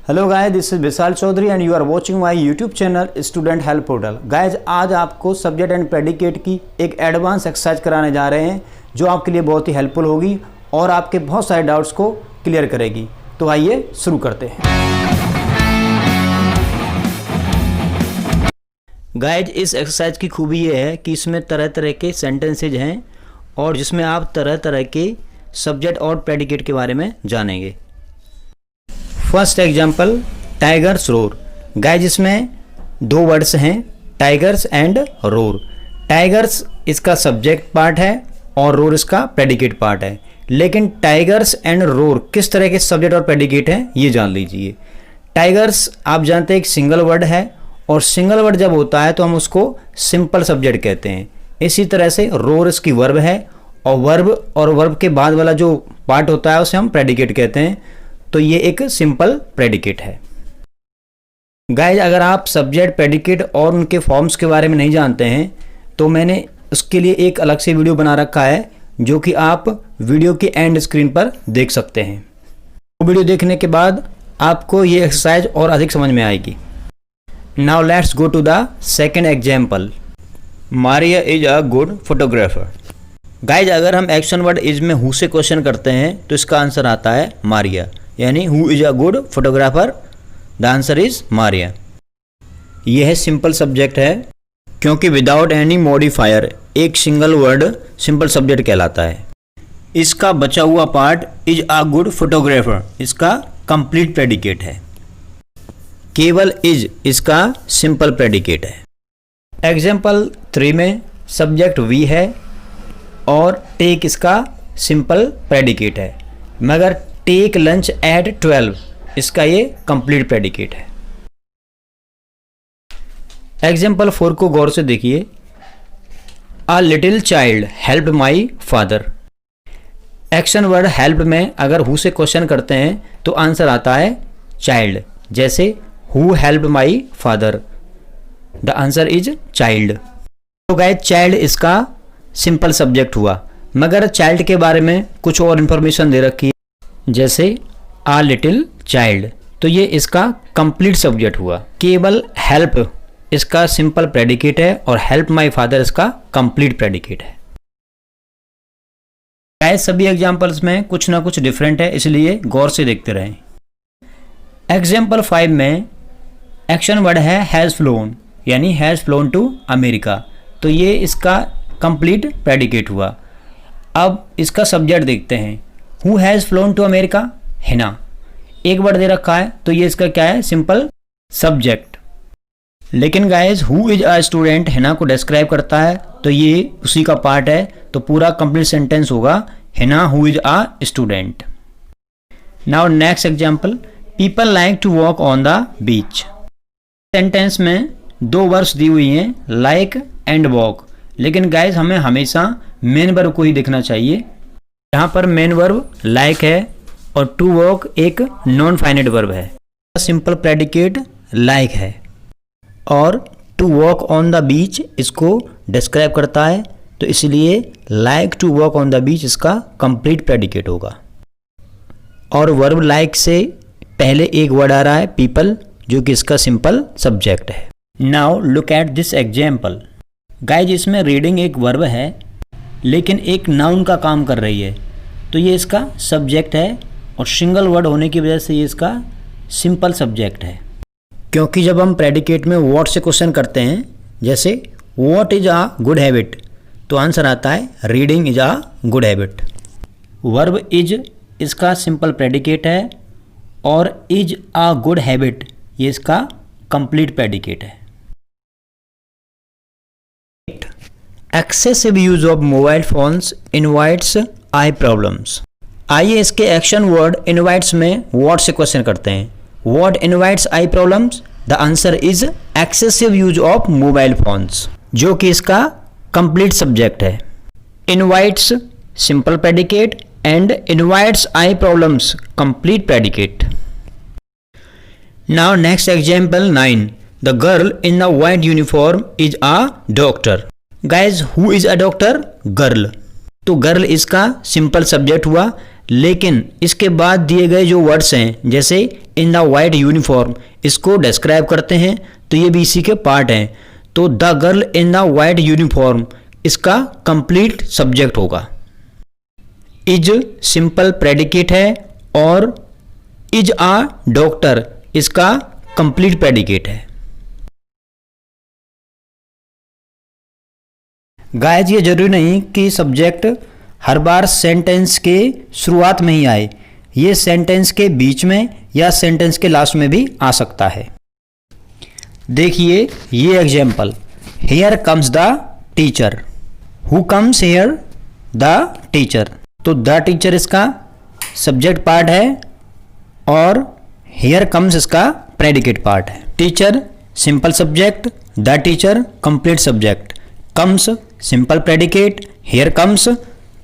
Hello guys, this is Vishal Chaudhary and you are watching my YouTube channel student help portal. Guys, आज आपको subject and predicate की एक advance exercise कराने जा रहे हैं जो आपके लिए बहुत ही हेल्पफुल होगी और आपके बहुत सारे डाउट्स को क्लियर करेगी। तो आइए शुरू करते हैं। गाइस, इस एक्सरसाइज की खूबी ये है कि इसमें तरह तरह के सेंटेंसेज हैं और जिसमें आप तरह तरह के सब्जेक्ट और प्रेडिकेट के बारे में जानेंगे। First example, tigers roar. Guys, इसमें दो वर्ड्स हैं, टाइगर्स एंड रोर। टाइगर्स इसका सब्जेक्ट पार्ट है और रोर इसका प्रेडिकेट पार्ट है। लेकिन टाइगर्स एंड रोर किस तरह के सब्जेक्ट और प्रेडिकेट हैं ये जान लीजिए। टाइगर्स आप जानते हैं एक सिंगल वर्ड है और सिंगल वर्ड जब होता है तो हम उसको सिंपल सब्जेक्ट कहते हैं। इसी तरह से रोर इसकी वर्ब है और वर्ब के बाद वाला जो पार्ट होता है उसे हम प्रेडिकेट कहते हैं। तो ये एक सिंपल प्रेडिकेट है। गाइस, अगर आप सब्जेक्ट, प्रेडिकेट और उनके फॉर्म्स के बारे में नहीं जानते हैं तो मैंने उसके लिए एक अलग से वीडियो बना रखा है जो कि आप वीडियो की एंड स्क्रीन पर देख सकते हैं। वो वीडियो देखने के बाद आपको ये एक्सरसाइज और अधिक समझ में आएगी। Now let's go to the second example. Maria is a good photographer. Guys, अगर हम एक्शन वर्ड इज में हु से क्वेश्चन करते हैं तो इसका आंसर आता है मारिया, यानी who is a good photographer. The answer is Maria. यह सिंपल सब्जेक्ट है क्योंकि विदाउट एनी मॉडिफायर एक सिंगल वर्ड सिंपल सब्जेक्ट कहलाता है। इसका बचा हुआ part is a good photographer इसका कंप्लीट प्रेडिकेट है। केवल इज इसका सिंपल प्रेडिकेट है। एग्जाम्पल 3 में सब्जेक्ट वी है और टेक इसका सिंपल प्रेडिकेट है, मगर टेक लंच एट 12 इसका ये कंप्लीट प्रेडिकेट है। एग्जाम्पल 4 को गौर से देखिए। A little child help my father. Action word help में अगर हु से क्वेश्चन करते हैं तो आंसर आता है चाइल्ड, जैसे who help my father. The answer is child. तो गाइस, चाइल्ड इसका सिंपल सब्जेक्ट हुआ, मगर चाइल्ड के बारे में कुछ और इंफॉर्मेशन दे रखी है, जैसे आ लिटिल चाइल्ड, तो ये इसका कंप्लीट सब्जेक्ट हुआ। केवल हेल्प इसका सिंपल प्रेडिकेट है और हेल्प माय फादर इसका कंप्लीट प्रेडिकेट है। गाइस, सभी एग्जांपल्स में कुछ ना कुछ डिफरेंट है, इसलिए गौर से देखते रहें। एग्जाम्पल 5 में एक्शन वर्ड है हैज़ फ्लोन, यानी हैज़ फ्लोन टू अमेरिका, तो ये इसका कंप्लीट प्रेडिकेट हुआ। अब इसका सब्जेक्ट देखते हैं। Who has flown to America? Hina. एक वर्ड दे रखा है तो ये इसका क्या है? Simple subject. लेकिन guys, who is a student Hina को डिस्क्राइब करता है तो ये उसी का पार्ट है, तो पूरा कंप्लीट सेंटेंस होगा Hina who is a student. Now next example, people like to walk on the beach. Sentence में दो वर्ड्स दी हुई हैं, लाइक एंड वॉक, लेकिन गाइस हमें हमेशा मेन वर्ब को ही देखना चाहिए। यहाँ पर मेन वर्ब लाइक है और टू वॉक एक नॉन फाइनाइट वर्ब है। सिंपल प्रेडिकेट लाइक है और to walk on the beach इसको डिस्क्राइब करता है, तो इसलिए like to walk on the beach इसका कंप्लीट प्रेडिकेट होगा। और वर्ब लाइक से पहले एक वर्ड आ रहा है पीपल, जो कि इसका सिंपल सब्जेक्ट है। Now look at this example. Guys, इसमें रीडिंग एक वर्ब है लेकिन एक नाउन का काम कर रही है, तो ये इसका सब्जेक्ट है और सिंगल वर्ड होने की वजह से ये इसका सिंपल सब्जेक्ट है। क्योंकि जब हम प्रेडिकेट में व्हाट से क्वेश्चन करते हैं, जैसे what is a good habit, तो आंसर आता है reading is a good habit. Verb is इसका सिंपल प्रेडिकेट है और इज अ गुड हैबिट ये इसका कंप्लीट प्रेडिकेट है। Excessive use of mobile phones invites I problems. आइए इसके एक्शन वर्ड इनवाइट्स में व्हाट से क्वेश्चन करते हैं। What invites I problems? The answer is excessive use of mobile phones, जो कि इसका कंप्लीट सब्जेक्ट है। Invites simple predicate and invites I problems complete predicate. Now next example 9, the girl in the white uniform is a doctor. Guys, who is a doctor? Girl. तो girl इसका simple subject हुआ, लेकिन इसके बाद दिए गए जो वर्ड्स हैं जैसे इन द वाइट यूनिफॉर्म, इसको डिस्क्राइब करते हैं तो ये भी इसी के पार्ट हैं। तो the girl in the white uniform इसका कंप्लीट सब्जेक्ट होगा। इज सिंपल प्रेडिकेट है और इज आ डॉक्टर इसका कंप्लीट प्रेडिकेट है। गाइस ये जरूरी नहीं कि सब्जेक्ट हर बार सेंटेंस के शुरुआत में ही आए, ये सेंटेंस के बीच में या सेंटेंस के लास्ट में भी आ सकता है। देखिए ये example, here comes the teacher, who comes here the teacher. तो द टीचर इसका सब्जेक्ट पार्ट है और हियर कम्स इसका प्रेडिकेट पार्ट है। Teacher simple subject, the teacher complete subject, comes simple predicate, here comes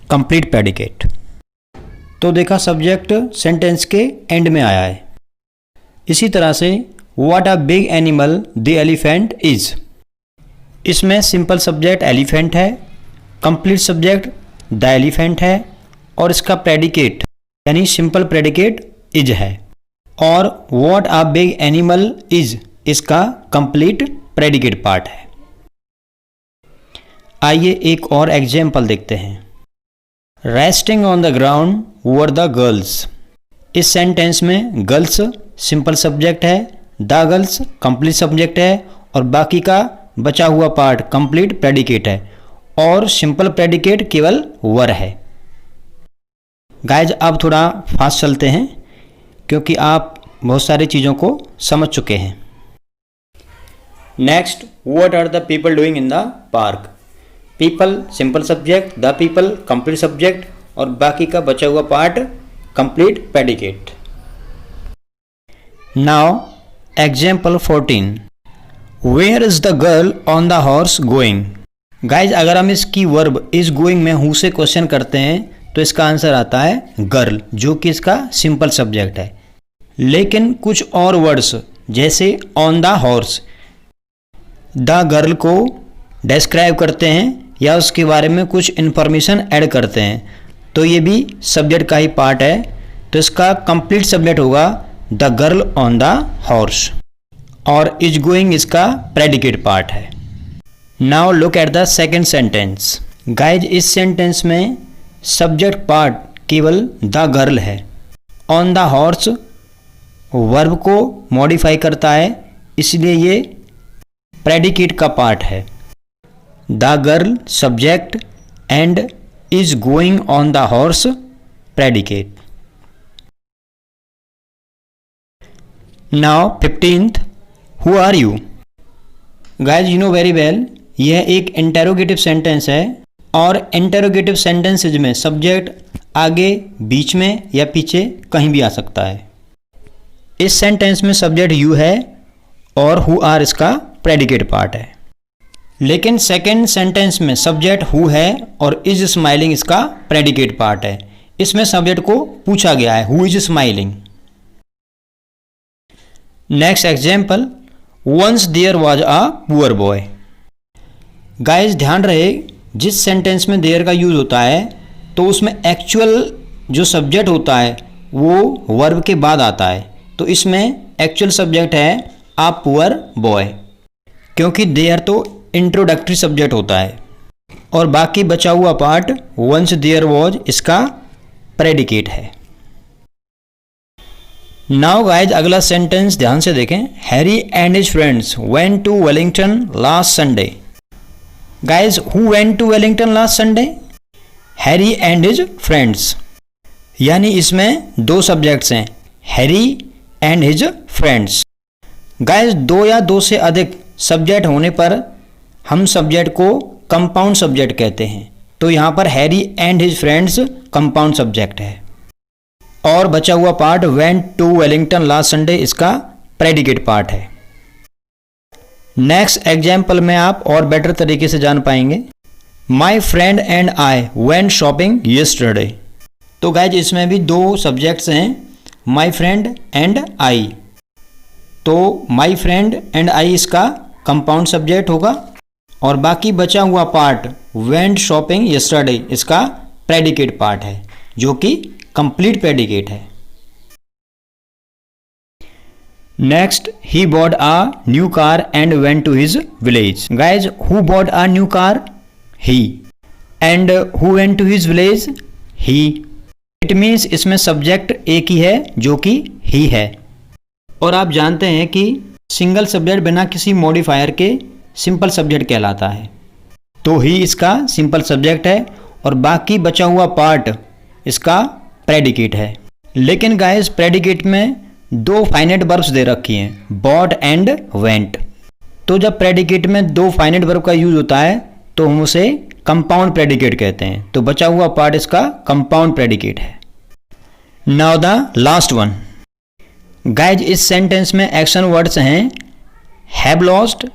complete predicate. तो देखा subject sentence के and में आया है। इसी तरह से what a big animal the elephant is, इसमें सिंपल सब्जेक्ट एलिफेंट है, कंप्लीट सब्जेक्ट द एलिफेंट है और इसका प्रेडिकेट यानी सिंपल प्रेडिकेट इज है। और what a big animal is इसका कंप्लीट प्रेडिकेट पार्ट है। आइए एक और एग्जाम्पल देखते हैं। Resting on the ground were the girls, इस सेंटेंस में गर्ल्स सिंपल सब्जेक्ट है, द गर्ल्स कंप्लीट सब्जेक्ट है और बाकी का बचा हुआ पार्ट कंप्लीट प्रेडिकेट है और सिंपल प्रेडिकेट केवल वर है। गाइज अब थोड़ा फास्ट चलते हैं क्योंकि आप बहुत सारी चीज़ों को समझ चुके हैं। Next, what are the people doing in the park, people simple subject, the people complete subject और बाकी का बचा हुआ part complete predicate. Now example 14, where is the girl on the horse going. Guys अगर हम इसकी वर्ब इज गोइंग में who से क्वेश्चन करते हैं तो इसका आंसर आता है गर्ल, जो कि इसका सिंपल सब्जेक्ट है। लेकिन कुछ और वर्ड्स जैसे on the horse the girl को डिस्क्राइब करते हैं या उसके बारे में कुछ इन्फॉर्मेशन ऐड करते हैं तो ये भी सब्जेक्ट का ही पार्ट है। तो इसका कंप्लीट सब्जेक्ट होगा the girl on the horse और इज गोइंग इसका प्रेडिकेट पार्ट है। Now look at the second sentence. Guys इस सेंटेंस में सब्जेक्ट पार्ट केवल द गर्ल है। ऑन द हॉर्स वर्ब को मॉडिफाई करता है इसलिए ये प्रेडिकेट का पार्ट है। The girl subject and is going on the horse predicate. Now 15th, who are you. Guys you know very well यह एक इंटेरोगेटिव सेंटेंस है और इंटेरोगेटिव सेंटेंसेज में सब्जेक्ट आगे बीच में या पीछे कहीं भी आ सकता है। इस सेंटेंस में सब्जेक्ट यू है और हु आर इसका प्रेडिकेट पार्ट है। लेकिन सेकेंड सेंटेंस में सब्जेक्ट हु है और इज स्माइलिंग इसका प्रेडिकेट पार्ट है। इसमें सब्जेक्ट को पूछा गया है who is smiling. Next example, once there was a poor boy. Guys ध्यान रहे जिस सेंटेंस में देयर का यूज होता है तो उसमें एक्चुअल जो सब्जेक्ट होता है वो वर्ब के बाद आता है। तो इसमें एक्चुअल सब्जेक्ट है अ पुअर बॉय क्योंकि देयर तो इंट्रोडक्टरी सब्जेक्ट होता है और बाकी बचा हुआ पार्ट वंस देयर वॉज इसका प्रेडिकेट है। नाउ गाइज अगला सेंटेंस ध्यान से देखें। Harry and his friends went to Wellington last Sunday. Guys who went to Wellington last Sunday, Harry and his friends, यानी इसमें दो सब्जेक्ट्स हैं Harry and his friends. Guys दो या दो से अधिक सब्जेक्ट होने पर हम सब्जेक्ट को कंपाउंड सब्जेक्ट कहते हैं। तो यहाँ पर Harry and his friends compound subject है और बचा हुआ part went to Wellington last Sunday इसका प्रेडिकेट पार्ट है। नेक्स्ट एग्जाम्पल में आप और बेटर तरीके से जान पाएंगे। My friend and I went shopping yesterday. तो गाइज इसमें भी दो सब्जेक्ट्स हैं माई फ्रेंड एंड आई। तो माई फ्रेंड एंड आई इसका कंपाउंड सब्जेक्ट होगा और बाकी बचा हुआ पार्ट वेंट शॉपिंग यस्टरडे इसका प्रेडिकेट पार्ट है जो कि कंप्लीट प्रेडिकेट है। Next, he bought a new car and went to his village. Guys, who bought a new car? He. And who went to his village? He. It means इसमें subject एक ही है जो कि ही है। और आप जानते हैं कि सिंगल सब्जेक्ट बिना किसी मॉडिफायर के सिंपल सब्जेक्ट कहलाता है, तो ही इसका सिंपल सब्जेक्ट है और बाकी बचा हुआ पार्ट इसका प्रेडिकेट है। लेकिन गाइस, प्रेडिकेट में दो फाइनाइट वर्ब्स दे रखी हैं, बॉट एंड वेंट। तो जब प्रेडिकेट में दो फाइनाइट वर्ब का यूज होता है तो हम उसे कंपाउंड प्रेडिकेट कहते हैं। तो बचा हुआ पार्ट इसका कंपाउंड प्रेडिकेट है। Now the last one. Guys, इस सेंटेंस में एक्शन वर्ड्स हैं have lost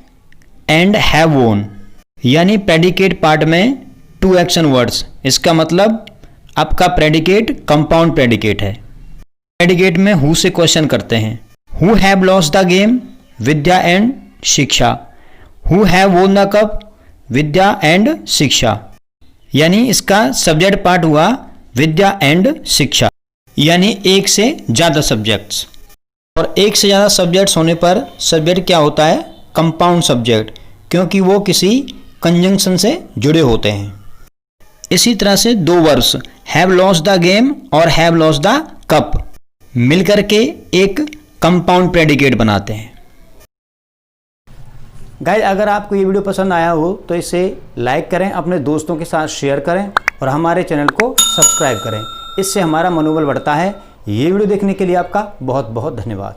and have won, यानी प्रेडिकेट पार्ट में टू एक्शन वर्ड्स। इसका मतलब आपका प्रेडिकेट कंपाउंड प्रेडिकेट है। प्रेडिकेट में हु से क्वेश्चन करते हैं, who have lost the game? Vidya and Shiksha. Who have won the cup? Vidya and Shiksha. यानी इसका सब्जेक्ट पार्ट हुआ विद्या एंड शिक्षा, यानी एक से ज़्यादा सब्जेक्ट्स। और एक से ज़्यादा सब्जेक्ट्स होने पर सब्जेक्ट क्या होता है? कंपाउंड सब्जेक्ट, क्योंकि वो किसी कंजंक्शन से जुड़े होते हैं। इसी तरह से दो verbs have lost the game और हैव लॉस्ट द कप मिलकर के एक कंपाउंड प्रेडिकेट बनाते हैं। गाइस, अगर आपको ये वीडियो पसंद आया हो तो इसे लाइक करें, अपने दोस्तों के साथ शेयर करें और हमारे चैनल को सब्सक्राइब करें। इससे हमारा मनोबल बढ़ता है। ये वीडियो देखने के लिए आपका बहुत बहुत धन्यवाद।